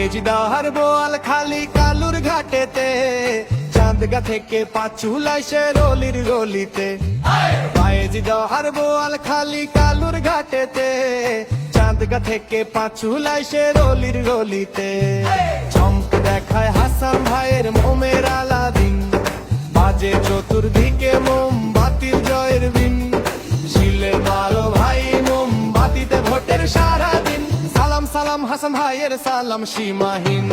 বায়েজিদার বোয়াল খালি কালুর ঘাটেতে, চাঁদগা থেকে পাঁচুলাই সে রলির গলিতে। বায়েজিদার বোয়াল খালি কালুর ঘাটেতে, চাঁদগা থেকে পাঁচুলাই সে রলির গলিতে। চমক দেখায় হাসান ভাইয়ের মোমের আলাদিন, বাজে চতুর্দিকে মোমবাতির জয়ের বিন। শিলে মারো ভাই মোমবাতিতে ভোটের সারাদিন, সালাম সালাম হাসান ভাইয়ের সালাম সীমাহীন।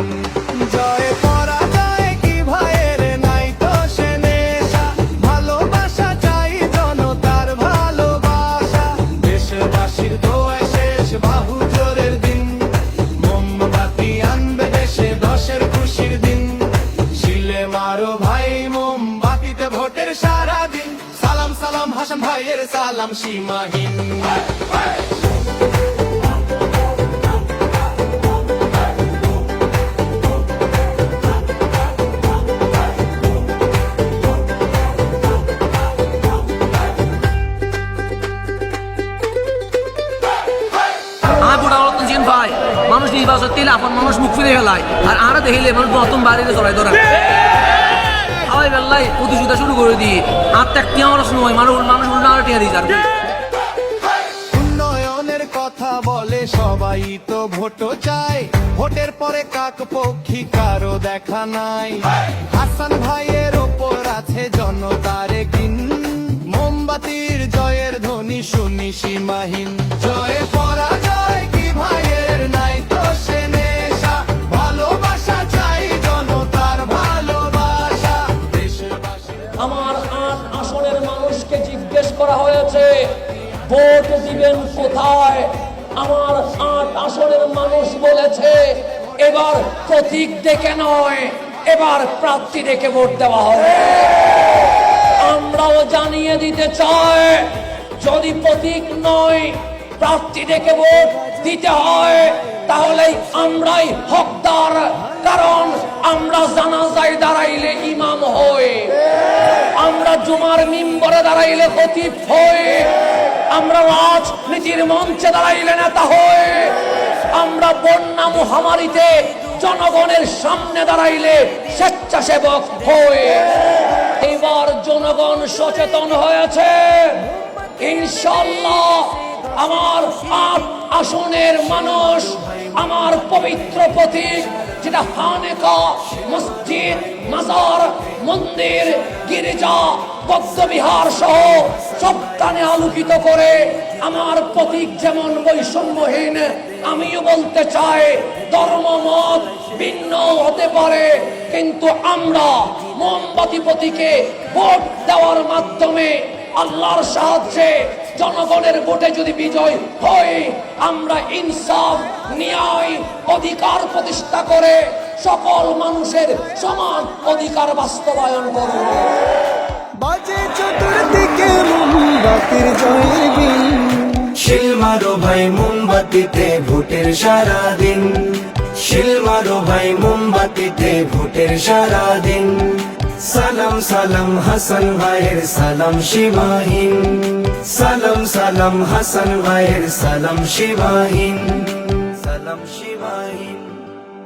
জয় পরাজয় কি ভাইয়ের নাই তো সে নেশা, ভালোবাসা চাই জনতার ভালোবাসা। দেশবাসীর দোয়ায় শেষ বাহু জোরের দিন, মোমবাতি আনবে দেশে দশের খুশির দিন। শিলে মারো ভাই মোমবাতিতে ভোটের সারাদিন, সালাম সালাম হাসান ভাইয়ের সালাম সীমাহীন। ভাই মানুষ নির্বাচন দিলে আপন মানুষ মুখ ফিরে ফেলায়, আর আরো দেখলে মানুষ নতুন বাড়িতে চড়াই ধরা সবাই বেল্লাই প্রতিযোগিতা শুরু করে দিই। আর ত্যাগ আমার নয়, মানুষ মানুষ আরো টিয়া দিই। উন্নয়নের কথা বলে সবাই তো ভোটও চায়, ভোটের পরে কাক পক্ষী কারো দেখা নাই। হাসান ভাইয়ের ওপর আছে জনতার কিন, মোমবাতির জয়ের ধ্বনি শুনি সীমাহীন। জয় পরাজয় কি ভাইয়ের নাই তো সে নেশা, ভালোবাসা চাই জনতার ভালোবাসা। দেশবাসী আমার ৮ আসনের মানুষকে জিজ্ঞেস করা হয়েছে ভোট দিবেন কোথায়। আমার ৮ আসনের মানুষ বলেছে এবার প্রতীক দেখে নয়, এবার প্রার্থী দেখে ভোট দেওয়া হবে। আমরাও জানিয়ে দিতে চাই, যদি প্রতীক নয় প্রার্থী দেখে ভোট দিতে হয় তাহলে আমরাই হকদার, কারণ আমরা জানাজায় দাঁড়াইলে ইমাম হই, আমরা জুমার মিম্বরে দাঁড়াইলে খতিব হই, আমরা রাজনীতির মঞ্চে দাঁড়াইলে নেতা হই, আমরা বন্যা মহামারীতে জনগণের সামনে দাঁড়াইলে স্বেচ্ছাসেবক হই। এবার জনগণ সচেতন হয়েছে, ইনশাআল্লাহ আমার ৮ আসনের মানুষ আমার পবিত্র প্রতীক যেটা খানেকা, মসজিদ, মাজার, মন্দির, গির্জা, বৌদ্ধবিহার সহ সবখানে আলোকিত করে আমার প্রতীক যেমন বৈষম্যহীন, আমিও বলতে চাই ধর্ম মত ভিন্ন হতে পারে, কিন্তু আমরা মোমবাতি প্রতীকে ভোট দেওয়ার মাধ্যমে আল্লাহর সাহায্যে জনগণের ভোটে যদি বিজয় হয়, আমরা ইনসাফ, ন্যায়, অধিকার প্রতিষ্ঠা করে সকল মানুষের সমান অধিকার বাস্তবায়ন করব। বাজে চতুর্দিকে মোমবাতির জয়ের বিন, শিল মারো ভাই মোমবাতিতে ভোটের সারাদিন, শিল মারো ভাই মোমবাতিতে ভোটের সারাদিন। সালাম সালাম হাসান ভাইয়ের সালাম সীমাহীন, সালাম সালাম হাসান ভাইয়ের সালাম সীমাহীন, সালাম।